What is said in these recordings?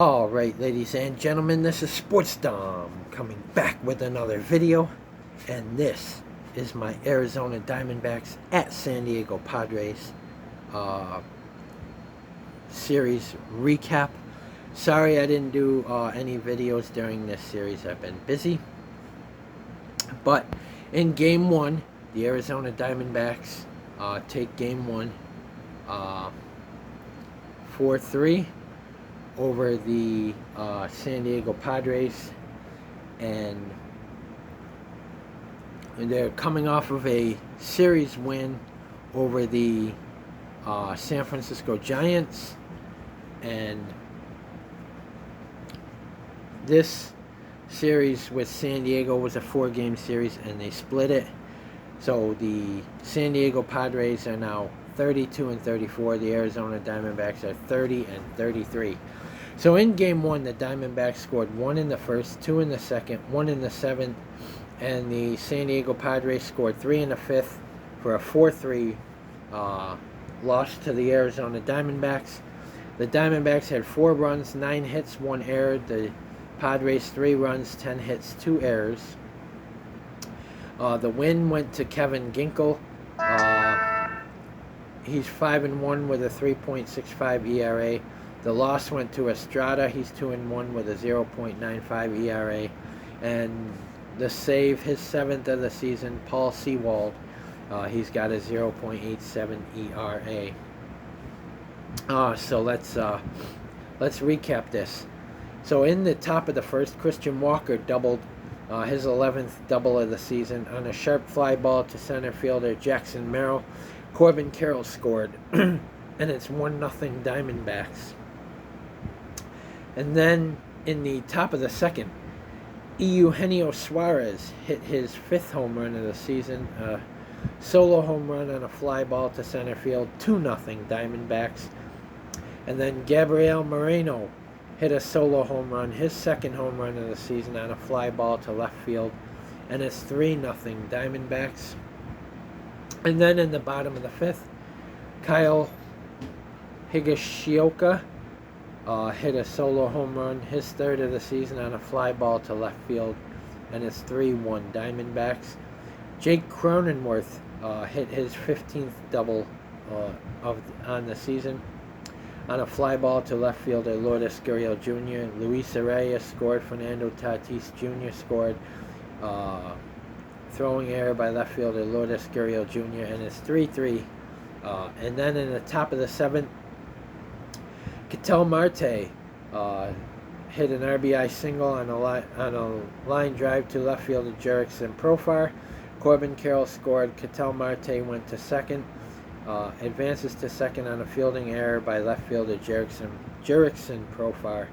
Alright, ladies and gentlemen, this is Sports Dom coming back with another video, and this is my Arizona Diamondbacks at San Diego Padres series recap. Sorry I didn't do any videos during this series. I've been busy. But in Game 1, the Arizona Diamondbacks take Game 1 4-3 over the San Diego Padres, and they're coming off of a series win over the San Francisco Giants, and this series with San Diego was a 4-game series and they split it. So the San Diego Padres are now 32-34. The Arizona Diamondbacks are 30-33. So in Game 1, the Diamondbacks scored 1 in the first, 2 in the second, 1 in the seventh, and the San Diego Padres scored 3 in the fifth for a 4-3 loss to the Arizona Diamondbacks. The Diamondbacks had 4 runs, 9 hits, 1 error. The Padres 3 runs, 10 hits, 2 errors. The win went to Kevin Ginkel. He's 5-1 with a 3.65 ERA. The loss went to Estrada. He's 2-1 with a 0.95 ERA. And the save, his 7th of the season, Paul Sewald. He's got a 0.87 ERA. So let's recap this. So in the top of the first, Christian Walker doubled his 11th double of the season on a sharp fly ball to center fielder Jackson Merrill. Corbin Carroll scored, and it's 1-0 Diamondbacks. And then in the top of the second, Eugenio Suarez hit his 5th home run of the season, a solo home run on a fly ball to center field, 2-0 Diamondbacks. And then Gabriel Moreno hit a solo home run, his 2nd home run of the season, on a fly ball to left field, and it's 3-0 Diamondbacks. And then in the bottom of the 5th, Kyle Higashioka hit a solo home run, his 3rd of the season, on a fly ball to left field, and it's 3-1 Diamondbacks. Jake Cronenworth hit his 15th double on the season on a fly ball to left fielder Lourdes Gurriel Jr. Luis Arraez scored. Fernando Tatis Jr. scored. Throwing error by left fielder Lourdes Gurriel Jr. and it's 3-3. And then in the top of the 7th, Ketel Marte hit an RBI single on a line drive to left fielder Jurickson Profar. Corbin Carroll scored. Ketel Marte went to second. Advances to second on a fielding error by left fielder Jurickson Profar.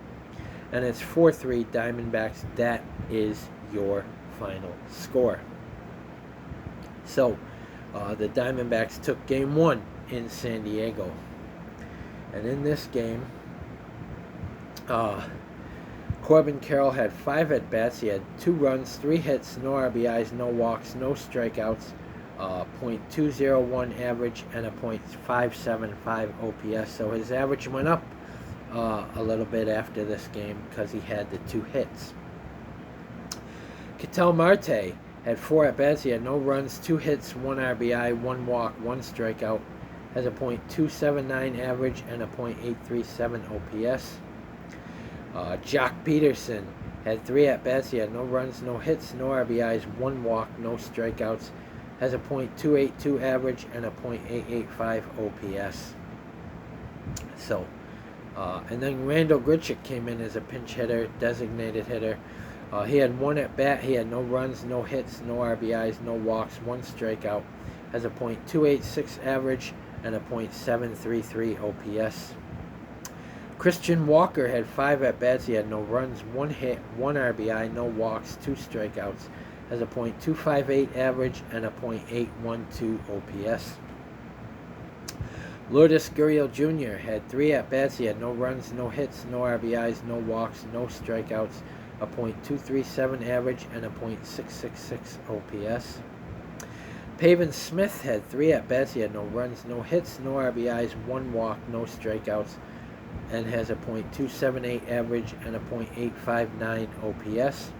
And it's 4-3 Diamondbacks. That is your final score. So the Diamondbacks took Game 1 in San Diego. And in this game, Corbin Carroll had 5 at-bats. He had 2 runs, 3 hits, no RBIs, no walks, no strikeouts, .201 average, and a .575 OPS. So his average went up a little bit after this game because he had the 2 hits. Ketel Marte had 4 at-bats. He had no runs, 2 hits, 1 RBI, 1 walk, 1 strikeout. Has a .279 average and a .837 OPS. Jock Peterson had 3 at-bats. He had no runs, no hits, no RBIs, 1 walk, no strikeouts. Has a .282 average and a .885 OPS. So, and then Randall Grichuk came in as a pinch hitter, designated hitter. He had 1 at-bat. He had no runs, no hits, no RBIs, no walks, 1 strikeout. Has a .286 average and a .733 OPS. Christian Walker had 5 at-bats. He had no runs, 1 hit, 1 RBI, no walks, 2 strikeouts. Has a .258 average and a .812 OPS. Lourdes Gurriel Jr. had 3 at-bats. He had no runs, no hits, no RBIs, no walks, no strikeouts. A .237 average and a .666 OPS. Pavin Smith had 3 at-bats. He had no runs, no hits, no RBIs, 1 walk, no strikeouts. and has a .278 average and a .859 OPS.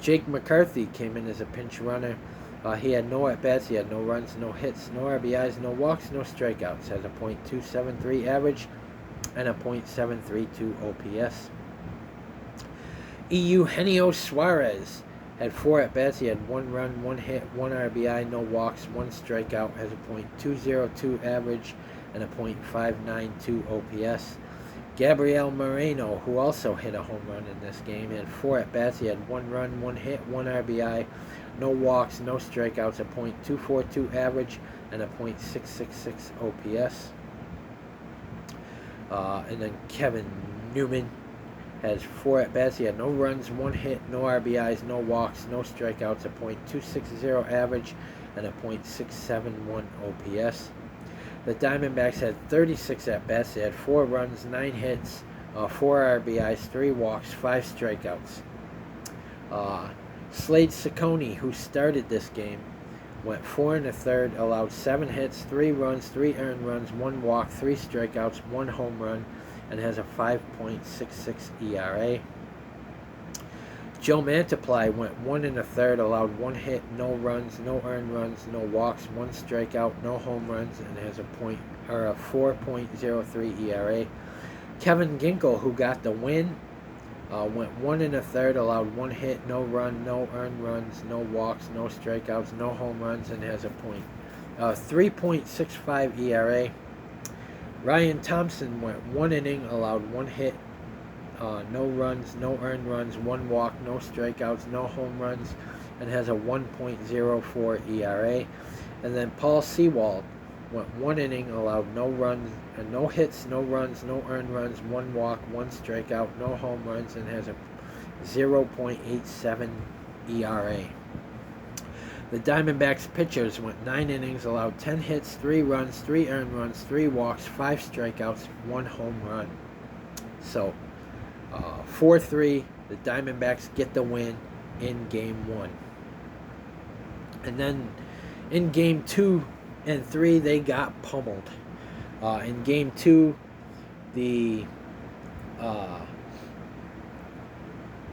Jake McCarthy came in as a pinch runner. He had no at-bats, he had no runs, no hits, no RBIs, no walks, no strikeouts. Has a .273 average and a .732 OPS. Eugenio Suarez had 4 at-bats, he had 1 run, 1 hit, 1 RBI, no walks, 1 strikeout. Has a .202 average and a .592 OPS. Gabriel Moreno, who also hit a home run in this game, had 4 at-bats. He had 1 run, 1 hit, 1 RBI, no walks, no strikeouts, a .242 average, and a .666 OPS. And then Kevin Newman has 4 at-bats. He had no runs, 1 hit, no RBIs, no walks, no strikeouts, a .260 average, and a .671 OPS. The Diamondbacks had 36 at-bats. They had 4 runs, 9 hits, 4 RBIs, 3 walks, 5 strikeouts. Slade Ciccone, who started this game, went 4 1/3, allowed 7 hits, 3 runs, 3 earned runs, 1 walk, 3 strikeouts, 1 home run, and has a 5.66 ERA. Joe Mantiply went 1 1/3, allowed 1 hit, no runs, no earned runs, no walks, 1 strikeout, no home runs, and has a 4.03 ERA. Kevin Ginkel, who got the win, went 1 1/3, allowed 1 hit, no run, no earned runs, no walks, no strikeouts, no home runs, and has a 3.65 ERA. Ryan Thompson went 1 inning, allowed 1 hit, no runs, no earned runs, 1 walk, no strikeouts, no home runs, and has a 1.04 ERA. And then Paul Sewald went 1 inning, allowed no runs, no hits, no runs, no earned runs, 1 walk, 1 strikeout, no home runs, and has a 0.87 ERA. The Diamondbacks pitchers went 9 innings, allowed 10 hits, 3 runs, 3 earned runs, 3 walks, 5 strikeouts, 1 home run. So 4-3, the Diamondbacks get the win in Game 1. And then in Game 2 and 3, they got pummeled. In Game 2, the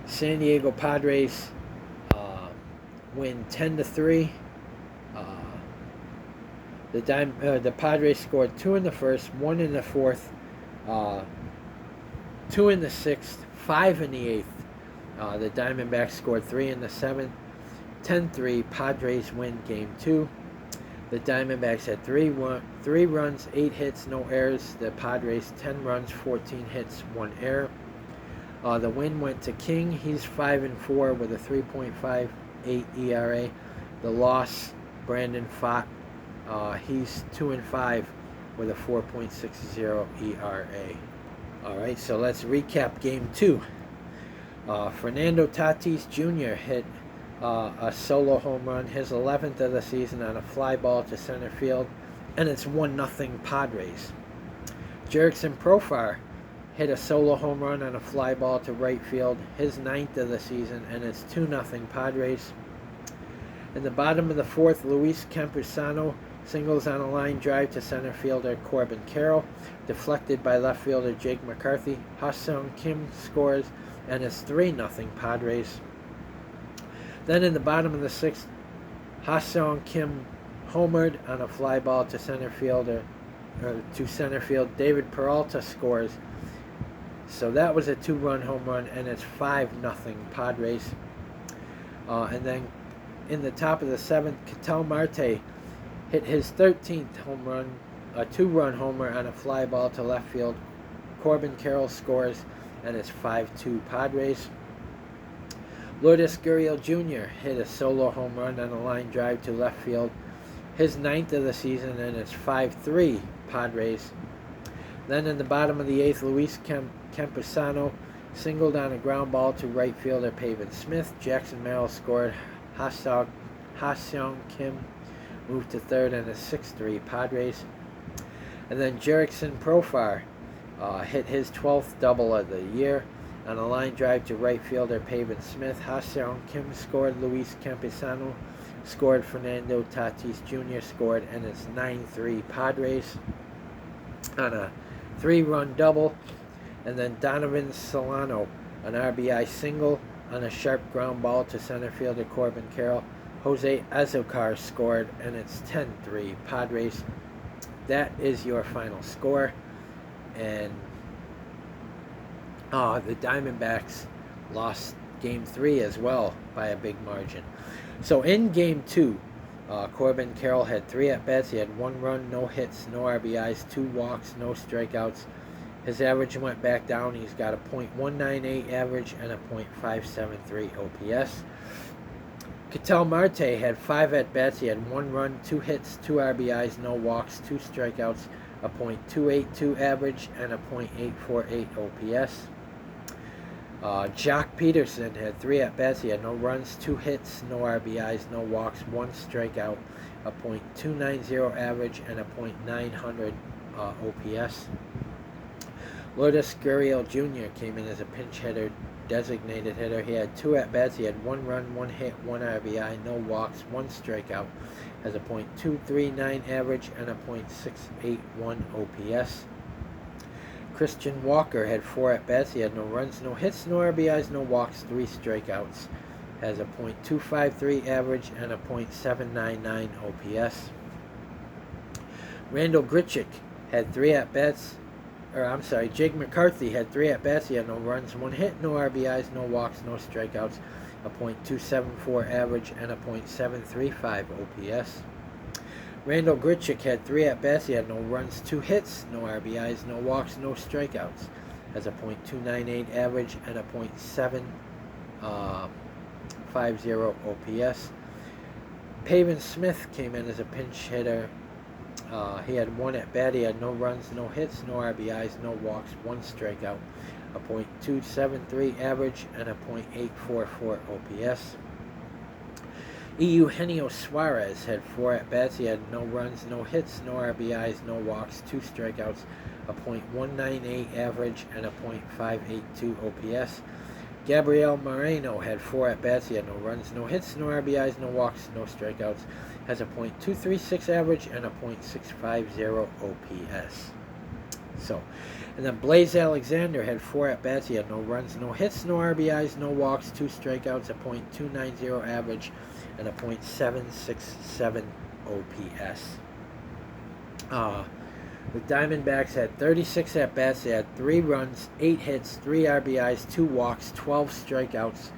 San Diego Padres win 10-3. The Padres scored 2 in the first, 1 in the fourth, 2 in the sixth, 5 in the eighth. The Diamondbacks scored 3 in the seventh. 10-3, Padres win Game 2. The Diamondbacks had 3 runs, 8 hits, no errors. The Padres 10 runs, 14 hits, 1 error. The win went to King. He's 5-4 with a 3.58 ERA. The loss, Brandon Pfaadt. He's 2-5 with a 4.60 ERA. All right, so let's recap Game 2. Fernando Tatis Jr. hit a solo home run, his 11th of the season, on a fly ball to center field, and it's 1-0 Padres. Jerickson Profar hit a solo home run on a fly ball to right field, his 9th of the season, and it's 2-0 Padres. In the bottom of the 4th, Luis Campusano singles on a line drive to center fielder Corbin Carroll, deflected by left fielder Jake McCarthy. Ha-Seong Kim scores, and it's 3-0 Padres. Then in the bottom of the 6th, Ha-Seong Kim homered on a fly ball to center field. David Peralta scores. So that was a 2-run home run, and it's 5-0 Padres. And then in the top of the 7th, Ketel Marte hit his 13th home run, a 2-run homer on a fly ball to left field. Corbin Carroll scores, and it's 5-2 Padres. Lourdes Gurriel Jr. hit a solo home run on a line drive to left field, his 9th of the season, and it's 5-3 Padres. Then in the bottom of the 8th, Luis Campusano singled on a ground ball to right fielder Pavin Smith. Jackson Merrill scored. Ha-Seong Kim moved to third, and it's 6-3 Padres. And then Jerickson Profar hit his 12th double of the year on a line drive to right fielder Pavin Smith. Ha-Seong Kim scored. Luis Campusano scored. Fernando Tatis Jr. scored, and it's 9-3 Padres. On a 3-run double. And then Donovan Solano, an RBI single on a sharp ground ball to center fielder Corbin Carroll. Jose Azocar scored, and it's 10-3 Padres. That is your final score. And the Diamondbacks lost Game 3 as well by a big margin. So in Game 2, Corbin Carroll had 3 at-bats. He had 1 run, no hits, no RBIs, 2 walks, no strikeouts. His average went back down. He's got a .198 average and a .573 OPS. Ketel Marte had 5 at-bats. He had 1 run, 2 hits, 2 RBIs, no walks, 2 strikeouts, a .282 average, and a .848 OPS. Jock Peterson had 3 at-bats. He had no runs, 2 hits, no RBIs, no walks, 1 strikeout, a .290 average, and a .900 OPS. Lourdes Gurriel Jr. came in as a pinch hitter, designated hitter. He had 2 at-bats. He had 1 run, 1 hit, 1 RBI, no walks, 1 strikeout, has a .239 average and a .681 OPS. Christian Walker had 4 at-bats. He had no runs, no hits, no RBIs, no walks, 3 strikeouts, has a .253 average and a .799 OPS. Randall Grichuk had 3 at-bats. Jake McCarthy had 3 at-bats. He had no runs, 1 hit, no RBIs, no walks, no strikeouts, a .274 average, and a .735 OPS. Randall Grichuk had 3 at-bats. He had no runs, 2 hits, no RBIs, no walks, no strikeouts, has a .298 average and a .750 OPS. Pavin Smith came in as a pinch hitter. He had 1 at-bat. He had no runs, no hits, no RBIs, no walks, 1 strikeout, a .273 average, and a .844 OPS. Eugenio Suarez had 4 at-bats. He had no runs, no hits, no RBIs, no walks, 2 strikeouts, a .198 average, and a .582 OPS. Gabriel Moreno had 4 at-bats. He had no runs, no hits, no RBIs, no walks, no strikeouts, has a .236 average and a .650 OPS. And then Blaze Alexander had 4 at-bats. He had no runs, no hits, no RBIs, no walks, 2 strikeouts, a .290 average, and a .767 OPS. The Diamondbacks had 36 at-bats. They had 3 runs, 8 hits, 3 RBIs, 2 walks, 12 strikeouts.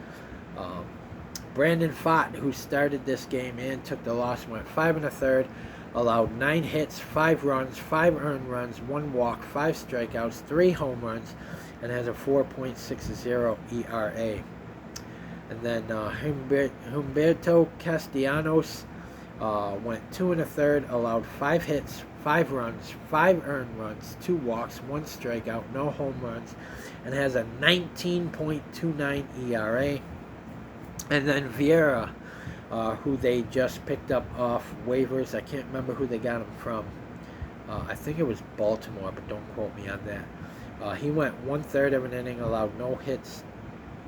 Brandon Pfaadt, who started this game and took the loss, went 5 1/3, allowed 9 hits, 5 runs, 5 earned runs, 1 walk, 5 strikeouts, 3 home runs, and has a 4.60 ERA. And then Humberto Castellanos went 2 1/3, allowed 5 hits, 5 runs, 5 earned runs, 2 walks, 1 strikeout, no home runs, and has a 19.29 ERA. And then Vieira, who they just picked up off waivers. I can't remember who they got him from. I think it was Baltimore, but don't quote me on that. He went 1/3 of an inning, allowed no hits,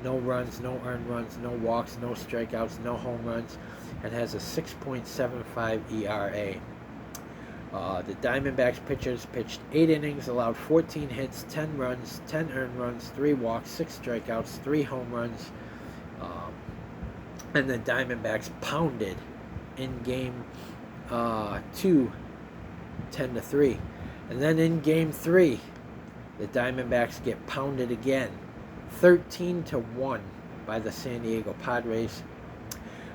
no runs, no earned runs, no walks, no strikeouts, no home runs, and has a 6.75 ERA. The Diamondbacks pitchers pitched 8 innings, allowed 14 hits, 10 runs, 10 earned runs, 3 walks, 6 strikeouts, 3 home runs. And the Diamondbacks pounded in Game 2, 10-3. And then in Game 3, the Diamondbacks get pounded again, 13-1 by the San Diego Padres.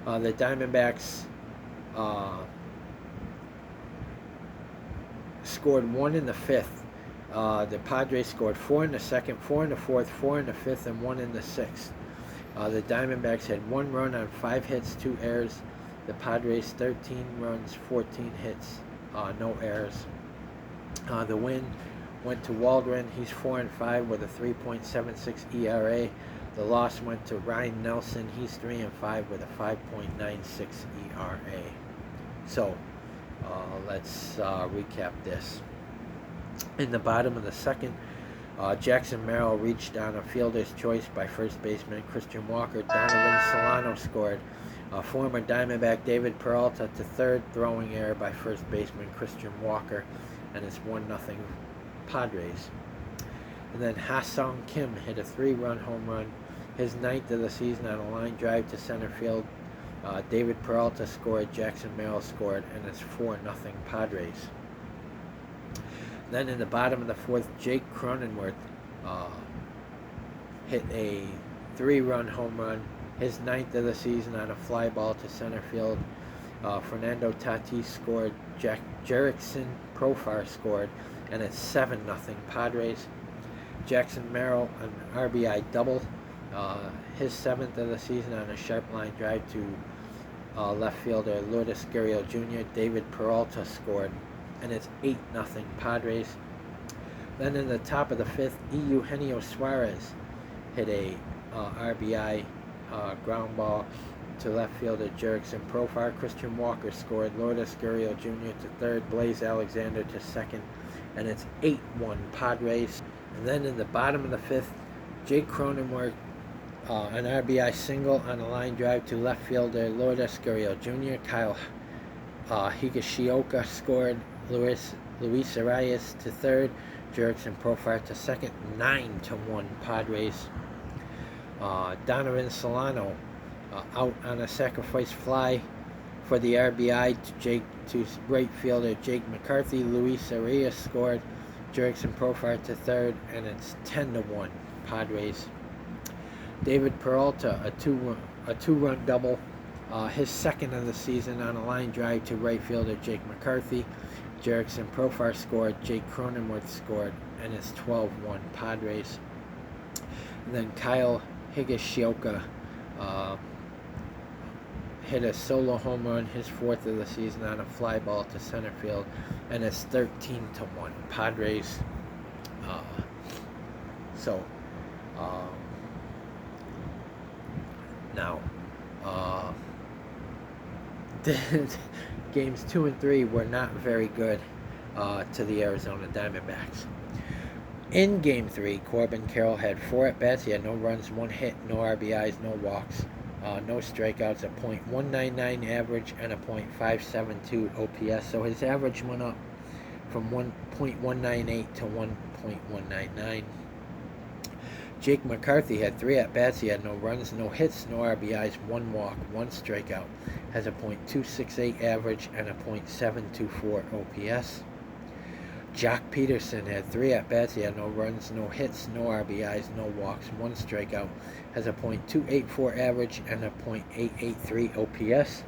The Diamondbacks scored 1 in the 5th. The Padres scored 4 in the 2nd, 4 in the 4th, 4 in the 5th, and 1 in the 6th. The Diamondbacks had 1 run on 5 hits, 2 errors. The Padres 13 runs, 14 hits, no errors. The win went to Waldron. He's 4-5 with a 3.76 ERA. The loss went to Ryan Nelson. He's 3-5 with a 5.96 ERA. So let's recap this. In the bottom of the 2nd, Jackson Merrill reached on a fielder's choice by first baseman Christian Walker. Donovan Solano scored. Former Diamondback David Peralta to 3rd, throwing error by first baseman Christian Walker, and it's 1-0 Padres. And then Ha-Sung Kim hit a 3-run home run, his 9th of the season, on a line drive to center field. David Peralta scored, Jackson Merrill scored, and it's 4-0 Padres. Then in the bottom of the 4th, Jake Cronenworth hit a 3-run home run, his 9th of the season, on a fly ball to center field. Fernando Tatis scored, Jerickson Profar scored, and it's 7-0 Padres. Jackson Merrill, an RBI double, his 7th of the season, on a sharp line drive to left fielder Lourdes Gurriel Jr. David Peralta scored, and it's 8-0 Padres. Then in the top of the 5th, Eugenio Suarez hit a RBI ground ball to left fielder Jerickson Profar. Christian Walker scored, Lourdes Gurriel Jr. to third, Blaze Alexander to second, and it's 8-1 Padres. And then in the bottom of the 5th, Jake Cronenworth, an RBI single on a line drive to left fielder Lourdes Gurriel Jr. Kyle Higashioka scored, Luis Arias to third, Jerickson Profar to second. 9-1 Padres. Donovan Solano out on a sacrifice fly for the RBI to right fielder Jake McCarthy. Luis Arias scored, Jerickson Profar to third, and it's 10-1 Padres. David Peralta, a two-run double, his 2nd of the season, on a line drive to right fielder Jake McCarthy. Jerickson Profar scored, Jake Cronenworth scored, and it's 12-1 Padres. And then Kyle Higashioka hit a solo home run, his 4th of the season, on a fly ball to center field, and it's 13-1 Padres. Now, games 2 and 3 were not very good to the Arizona Diamondbacks. In Game 3, Corbin Carroll had 4 at-bats. He had no runs, 1 hit, no RBIs, no walks, no strikeouts, a .199 average, and a .572 OPS. So his average went up from 1.198 to 1.199. Jake McCarthy had 3 at-bats. He had no runs, no hits, no RBIs, 1 walk, 1 strikeout. Has a .268 average and a .724 OPS. Jock Peterson had 3 at-bats. He had no runs, no hits, no RBIs, no walks, 1 strikeout. Has a .284 average and a .883 OPS.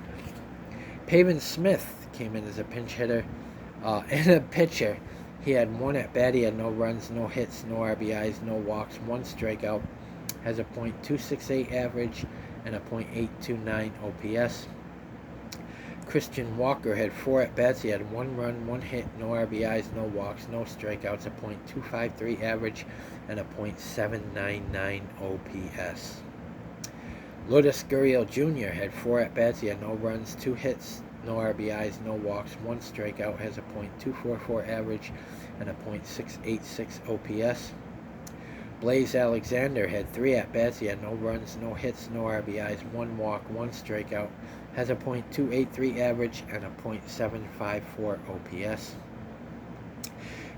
Pavin Smith came in as a pinch hitter and a pitcher. He had 1 at-bat. He had no runs, no hits, no RBIs, no walks, 1 strikeout. Has a .268 average and a .829 OPS. Christian Walker had 4 at-bats. He had 1 run, 1 hit, no RBIs, no walks, no strikeouts, a .253 average, and a .799 OPS. Lourdes Gurriel Jr. had 4 at-bats. He had no runs, 2 hits, no RBIs, no walks, 1 strikeout, has a .244 average, and a .686 OPS. Blaze Alexander had 3 at-bats. He had no runs, no hits, no RBIs, 1 walk, 1 strikeout, has a .283 average and a .754 OPS.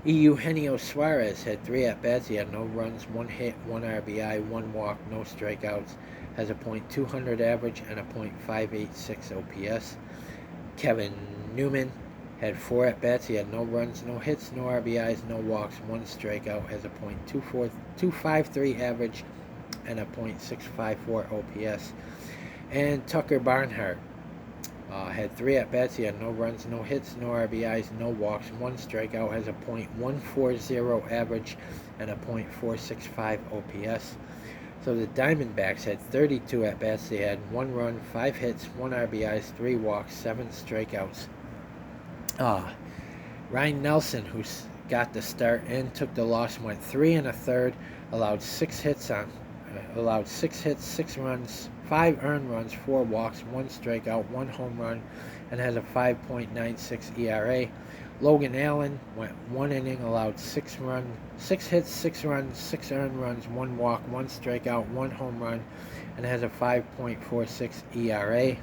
Eugenio Suarez had 3 at-bats. He had no runs, 1 hit, 1 RBI, 1 walk, no strikeouts, has a .200 average and a .586 OPS. Kevin Newman had 4 at-bats. He had no runs, no hits, no RBIs, no walks, 1 strikeout, has a .253 average and a .654 OPS. And Tucker Barnhart had 3 at-bats. He had no runs, no hits, no RBIs, no walks, 1 strikeout, has a .140 average and a .465 OPS. So the Diamondbacks had 32 at-bats. They had 1 run, 5 hits, 1 RBIs, 3 walks, 7 strikeouts. Ryan Nelson, who got the start and took the loss, went 3 1/3, allowed 6 hits, 6 runs, 5 earned runs, 4 walks, 1 strikeout, 1 home run, and has a 5.96 ERA. Logan Allen went 1 inning, allowed 6 hits, 6 runs, 6 earned runs, 1 walk, 1 strikeout, 1 home run, and has a 5.46 ERA.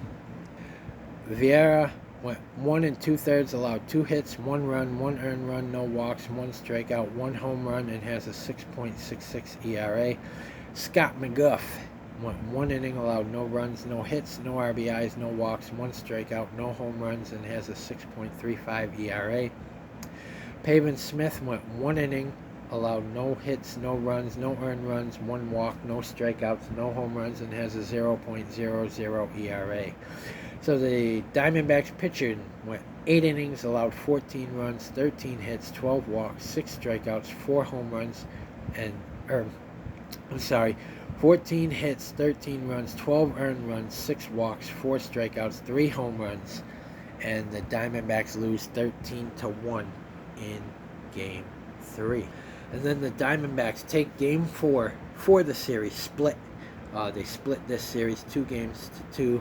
Vieira went 1 2/3, allowed 2 hits, 1 run, 1 earned run, no walks, 1 strikeout, 1 home run, and has a 6.66 ERA. Scott McGough went 1 inning, allowed no runs, no hits, no RBIs, no walks, 1 strikeout, no home runs, and has a 6.35 ERA. Pavin Smith went 1 inning, allowed no hits, no runs, no earned runs, 1 walk, no strikeouts, no home runs, and has a 0.00 ERA. So the Diamondbacks pitcher went 8 innings, allowed 14 runs, 13 hits, 12 walks, 6 strikeouts, 4 home runs, 14 hits, 13 runs, 12 earned runs, 6 walks, 4 strikeouts, 3 home runs, and the Diamondbacks lose 13-1 in Game 3. And then the Diamondbacks take Game 4 for the series split. They split this series 2-2.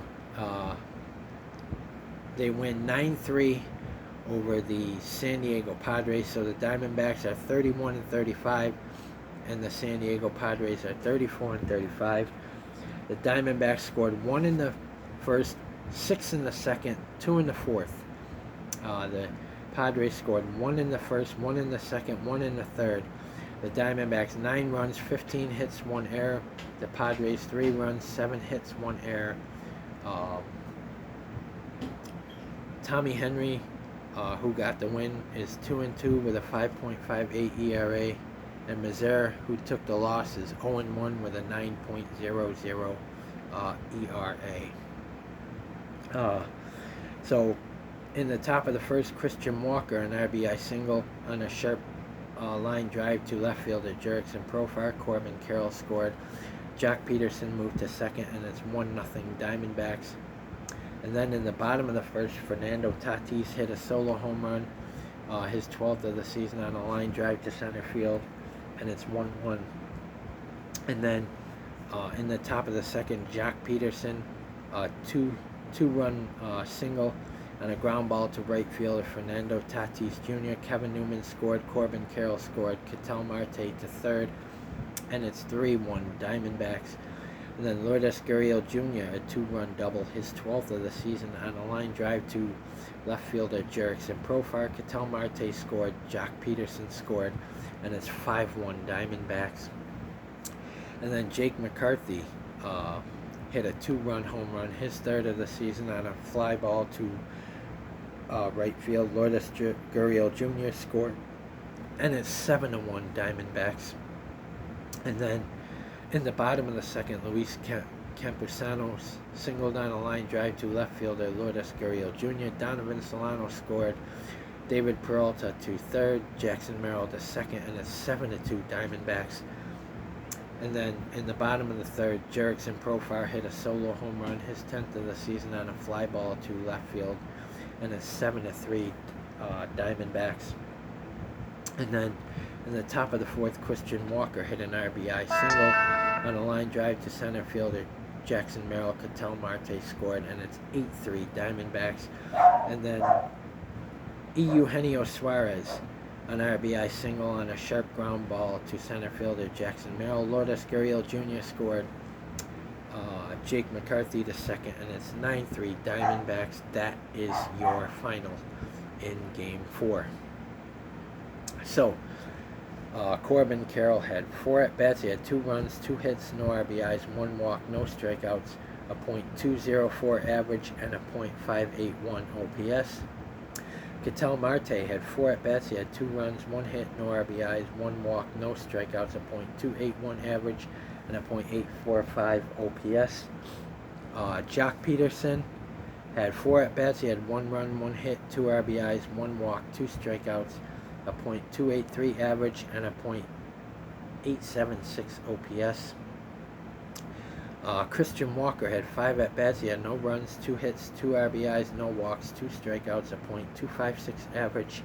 They win 9-3 over the San Diego Padres. So the Diamondbacks are 31-35, and the San Diego Padres are 34-35. The Diamondbacks scored 1 in the first, 6 in the second, 2 in the fourth. The Padres scored 1 in the first, 1 in the second, 1 in the third. The Diamondbacks 9 runs, 15 hits, 1 error. The Padres 3 runs, 7 hits, 1 error. Tommy Henry, who got the win, is 2-2 with a 5.58 ERA. And Mazer, who took the loss, is 0-1 with a 9.00 ERA. So in the top of the first, Christian Walker, an RBI single on a sharp line drive to left fielder Jurickson Profar. Corbin Carroll scored. Jock Peterson moved to second, and it's 1-0 Diamondbacks. And then in the bottom of the first, Fernando Tatis hit a solo home run, his 12th of the season, on a line drive to center field, and it's 1-1. And then in the top of the second, Jock Peterson, two-run single on a ground ball to right fielder Fernando Tatis Jr. Kevin Newman scored. Corbin Carroll scored. Ketel Marte to third, and it's 3-1 Diamondbacks. And then Lourdes Gurriel Jr., a 2-run double, his 12th of the season, on a line drive to left fielder Jurickson Profar. Ketel Marte scored. Jock Peterson scored, and it's 5-1 Diamondbacks. And then Jake McCarthy hit a 2-run home run, his 3rd of the season, on a fly ball to right field. Lourdes Gurriel Jr. scored, and it's 7-1 Diamondbacks. And then in the bottom of the second, Luis Campusano singled on a line drive to left fielder Lourdes Gurriel Jr. Donovan Solano scored. David Peralta to third, Jackson Merrill to second, and it's 7-2 Diamondbacks. And then in the bottom of the third, Jurickson Profar hit a solo home run, his 10th of the season, on a fly ball to left field, and it's 7-3 Diamondbacks. And then in the top of the fourth, Christian Walker hit an RBI single on a line drive to center fielder Jackson Merrill. Ketel Marte scored, and it's 8-3 Diamondbacks. And then Eugenio Suarez, an RBI single on a sharp ground ball to center fielder Jackson Merrill. Lourdes Gurriel Jr. scored. Jake McCarthy to second, and it's 9-3 Diamondbacks. That is your final in Game 4. So, Corbin Carroll had 4 at-bats. He had 2 runs, 2 hits, no RBIs, 1 walk, no strikeouts, a .204 average, and a .581 OPS. Ketel Marte had 4 at-bats. He had 2 runs, 1 hit, no RBIs, 1 walk, no strikeouts, a .281 average, and a .845 OPS. Jock Peterson had 4 at-bats. He had 1 run, 1 hit, 2 RBIs, 1 walk, 2 strikeouts, a .283 average, and a .876 OPS. Christian Walker had 5 at-bats. He had no runs, 2 hits, 2 RBIs, no walks, 2 strikeouts, a .256 average,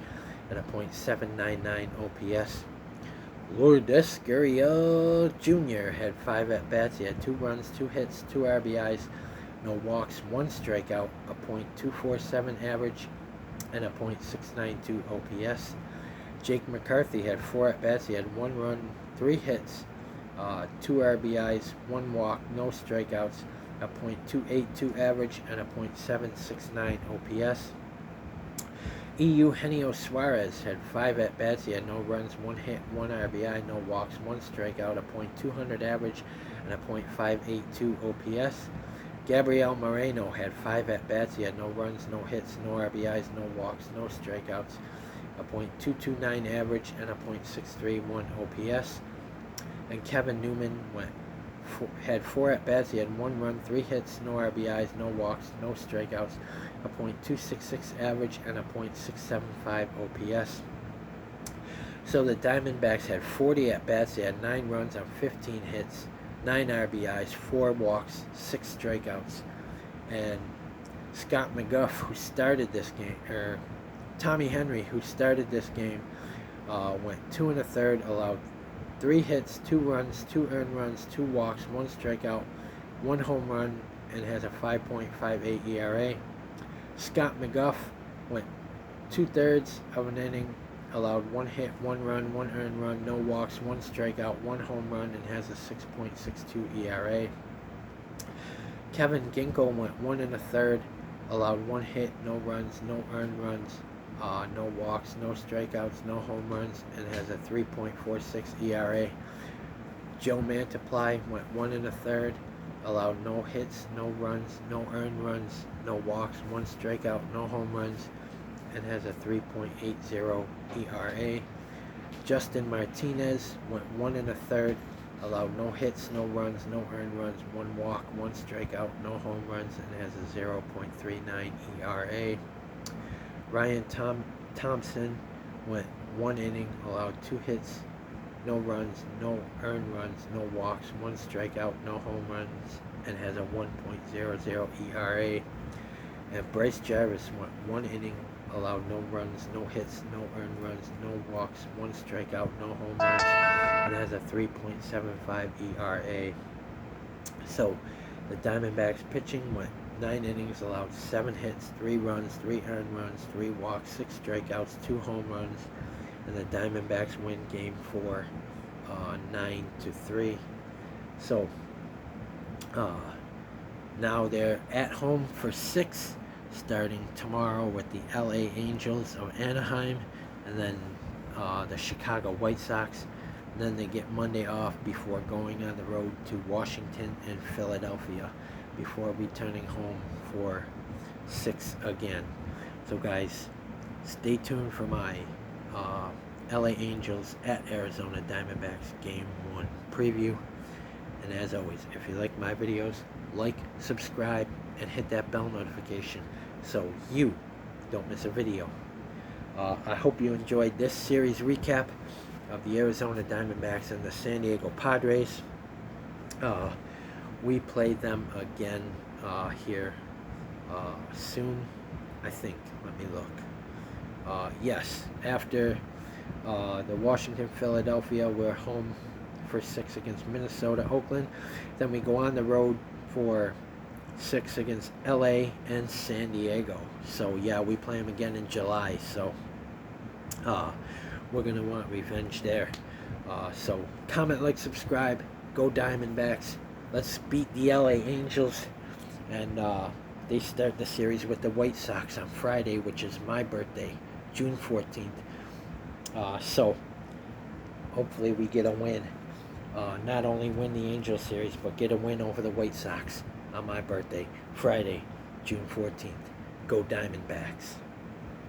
and a .799 OPS. Lourdes Gurriel Jr. had 5 at-bats. He had 2 runs, 2 hits, 2 RBIs, no walks, 1 strikeout, a .247 average, and a .692 OPS. Jake McCarthy had 4 at-bats. He had 1 run, 3 hits, 2 RBIs, 1 walk, no strikeouts, a .282 average, and a .769 OPS. Eugenio Suarez had 5 at-bats. He had no runs, 1 hit, 1 RBI, no walks, 1 strikeout, a .200 average, and a .582 OPS. Gabriel Moreno had 5 at-bats. He had no runs, no hits, no RBIs, no walks, no strikeouts, a .229 average, and a .631 OPS. And Kevin Newman had 4 at-bats. He had 1 run, 3 hits, no RBIs, no walks, no strikeouts, a .266 average, and a .675 OPS. So the Diamondbacks had 40 at-bats. They had 9 runs on 15 hits, 9 RBIs, 4 walks, 6 strikeouts. And Scott McGuff, who started this game, or Tommy Henry, who started this game, went 2 1/3, allowed 3 hits, 2 runs, 2 earned runs, 2 walks, 1 strikeout, 1 home run, and has a 5.58 ERA. Scott McGuff went 2/3 of an inning, allowed 1 hit, 1 run, 1 earned run, no walks, 1 strikeout, 1 home run, and has a 6.62 ERA. Kevin Ginkel went 1 1/3, allowed 1 hit, no runs, no earned runs, no walks, no strikeouts, no home runs, and has a 3.46 ERA. Joe Mantiply went 1 1/3, allowed no hits, no runs, no earned runs, no walks, 1 strikeout, no home runs, and has a 3.80 ERA. Justin Martinez went 1 1/3, allowed no hits, no runs, no earned runs, 1 walk, 1 strikeout, no home runs, and has a 0.39 ERA. Ryan Thompson went 1 inning, allowed 2 hits, no runs, no earned runs, no walks, 1 strikeout, no home runs, and has a 1.00 ERA. And Bryce Jarvis went 1 inning, allowed no runs, no hits, no earned runs, no walks, 1 strikeout, no home runs, and has a 3.75 ERA. So the Diamondbacks pitching went 9 innings, allowed 7 hits, 3 runs, 3 earned runs, 3 walks, 6 strikeouts, 2 home runs, and the Diamondbacks win Game 4, 9-3. So now they're at home for 6, starting tomorrow with the LA Angels of Anaheim, and then the Chicago White Sox. And then they get Monday off before going on the road to Washington and Philadelphia, before returning home for 6 again. So guys, stay tuned for my LA Angels at Arizona Diamondbacks Game 1 preview. And as always, if you like my videos, like, subscribe, and hit that bell notification so you don't miss a video. I hope you enjoyed this series recap of the Arizona Diamondbacks and the San Diego Padres. We play them again here soon, I think. Let me look. Yes, after the Washington, Philadelphia, we're home for 6 against Minnesota, Oakland. Then we go on the road for 6 against LA and San Diego. So yeah, we play them again in July. So we're going to want revenge there. So comment, like, subscribe. Go Diamondbacks. Let's beat the LA Angels. And they start the series with the White Sox on Friday, which is my birthday, June 14th. So hopefully we get a win. Not only win the Angels series, but get a win over the White Sox on my birthday, Friday, June 14th. Go Diamondbacks.